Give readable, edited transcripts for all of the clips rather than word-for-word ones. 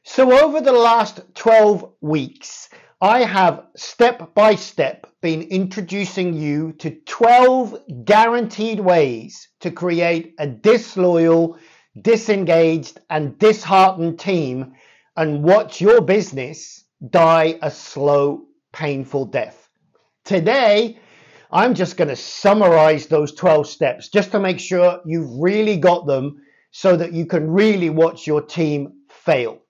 So over the last 12 weeks, I have step by step been introducing you to 12 guaranteed ways to create a disloyal, disengaged, and disheartened team and watch your business die a slow, painful death. Today, I'm just going to summarize those 12 steps just to make sure you've really got them so that you can really watch your team fail.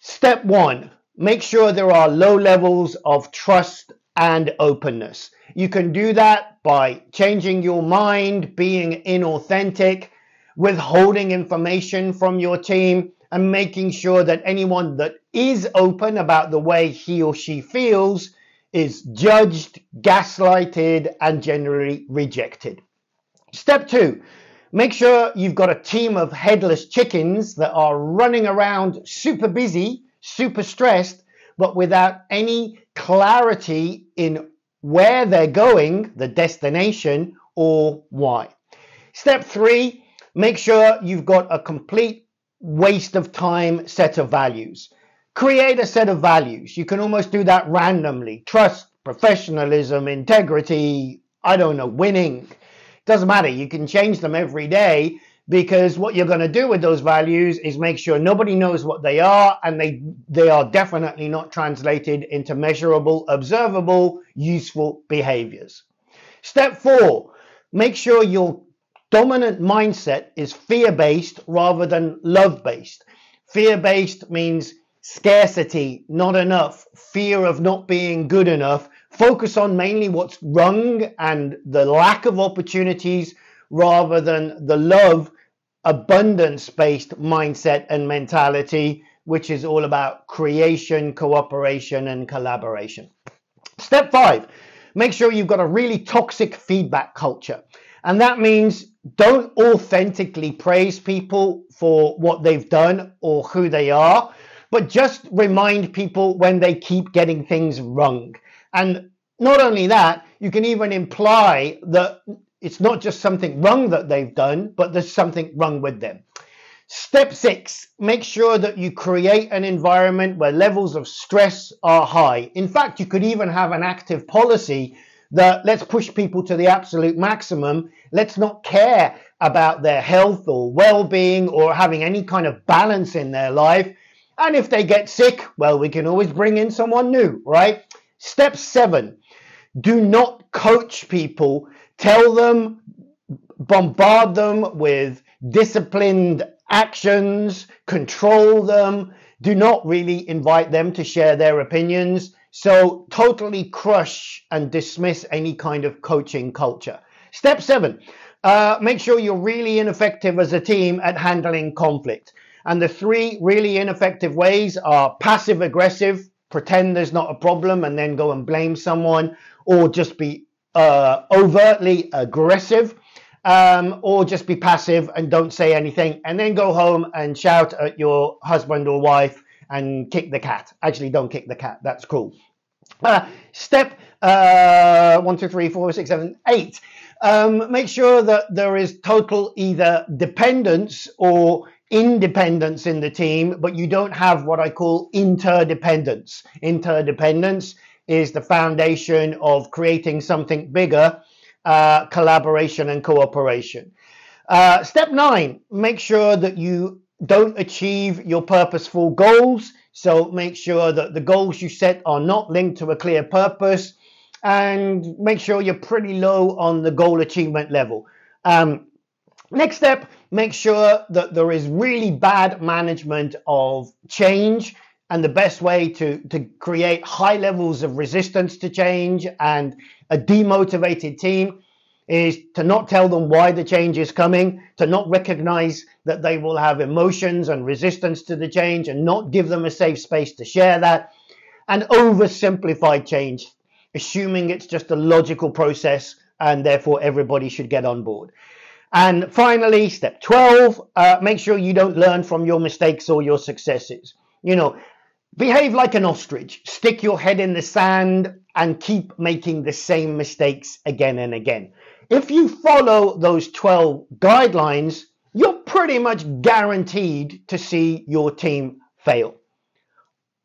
Step 1, make sure there are low levels of trust and openness. You can do that by changing your mind, being inauthentic, withholding information from your team, and making sure that anyone that is open about the way he or she feels is judged, gaslighted, and generally rejected. Step 2, make sure you've got a team of headless chickens that are running around super busy, super stressed, but without any clarity in where they're going, the destination, or why. Step 3, make sure you've got a complete waste of time set of values. Create a set of values. You can almost do that randomly. Trust, professionalism, integrity, winning. Doesn't matter. You can change them every day, because what you're going to do with those values is make sure nobody knows what they are, and they are definitely not translated into measurable, observable, useful behaviors. Step 4, make sure your dominant mindset is fear-based rather than love-based. Fear-based means scarcity, not enough, fear of not being good enough. Focus on mainly what's wrong and the lack of opportunities rather than the love, abundance-based mindset and mentality, which is all about creation, cooperation, and collaboration. Step 5, make sure you've got a really toxic feedback culture. And that means don't authentically praise people for what they've done or who they are, but just remind people when they keep getting things wrong. And not only that, you can even imply that it's not just something wrong that they've done, but there's something wrong with them. Step 6, make sure that you create an environment where levels of stress are high. In fact, you could even have an active policy that let's push people to the absolute maximum. Let's not care about their health or well-being or having any kind of balance in their life. And if they get sick, well, we can always bring in someone new, right? Step 7, do not coach people. Tell them, bombard them with disciplined actions, control them. Do not really invite them to share their opinions. So totally crush and dismiss any kind of coaching culture. Step 7, make sure you're really ineffective as a team at handling conflict. And the 3 really ineffective ways are passive aggressive, pretend there's not a problem and then go and blame someone, or just be overtly aggressive, or just be passive and don't say anything and then go home and shout at your husband or wife and kick the cat. Actually, don't kick the cat. That's cruel. Step 1, 2, 3, 4, 6, 7, 8. Make sure that there is total either dependence or independence in the team, but you don't have what I call interdependence. Interdependence is the foundation of creating something bigger, collaboration and cooperation. Step 9, make sure that you don't achieve your purposeful goals. So make sure that the goals you set are not linked to a clear purpose, and make sure you're pretty low on the goal achievement level. Next step, make sure that there is really bad management of change, and the best way to create high levels of resistance to change and a demotivated team is to not tell them why the change is coming, to not recognize that they will have emotions and resistance to the change and not give them a safe space to share that, and oversimplify change, assuming it's just a logical process and therefore everybody should get on board. And finally, step 12, make sure you don't learn from your mistakes or your successes. You know, Behave like an ostrich. Stick your head in the sand and keep making the same mistakes again and again. If you follow those 12 guidelines, you're pretty much guaranteed to see your team fail.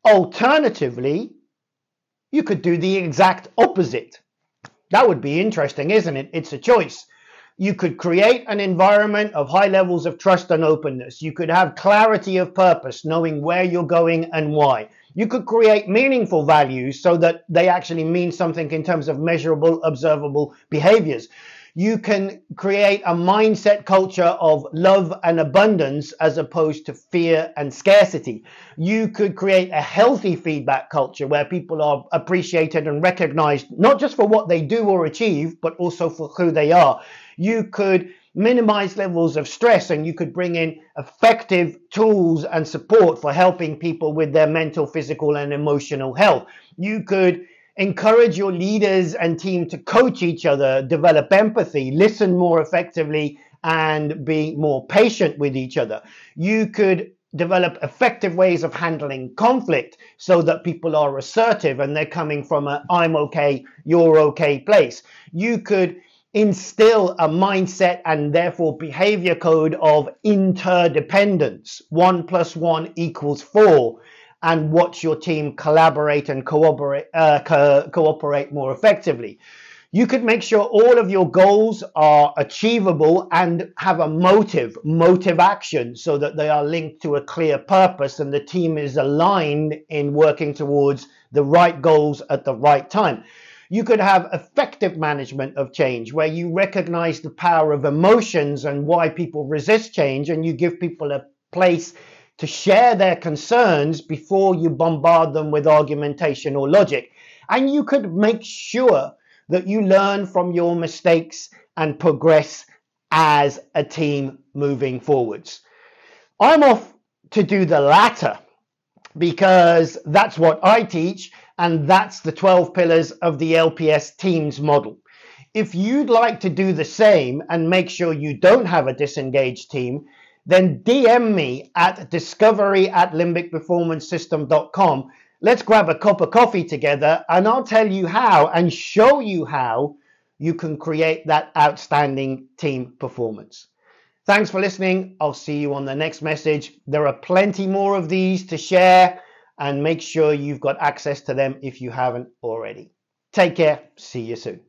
Alternatively, you could do the exact opposite. That would be interesting, isn't it? It's a choice. You could create an environment of high levels of trust and openness. You could have clarity of purpose, knowing where you're going and why. You could create meaningful values so that they actually mean something in terms of measurable, observable behaviors. You can create a mindset culture of love and abundance as opposed to fear and scarcity. You could create a healthy feedback culture where people are appreciated and recognized, not just for what they do or achieve, but also for who they are. You could minimize levels of stress, and you could bring in effective tools and support for helping people with their mental, physical, and emotional health. You could encourage your leaders and team to coach each other, develop empathy, listen more effectively, and be more patient with each other. You could develop effective ways of handling conflict so that people are assertive and they're coming from a I'm okay, you're okay place. You could instill a mindset and therefore behavior code of interdependence. 1 + 1 = 4. And watch your team collaborate and cooperate more effectively. You could make sure all of your goals are achievable and have a motive action, so that they are linked to a clear purpose and the team is aligned in working towards the right goals at the right time. You could have effective management of change, where you recognize the power of emotions and why people resist change, and you give people a place to share their concerns before you bombard them with argumentation or logic. And you could make sure that you learn from your mistakes and progress as a team moving forwards. I'm off to do the latter because that's what I teach, and that's the 12 pillars of the LPS teams model. If you'd like to do the same and make sure you don't have a disengaged team, then DM me at discovery@limbicperformancesystem.com. Let's grab a cup of coffee together and I'll tell you how and show you how you can create that outstanding team performance. Thanks for listening. I'll see you on the next message. There are plenty more of these to share, and make sure you've got access to them if you haven't already. Take care. See you soon.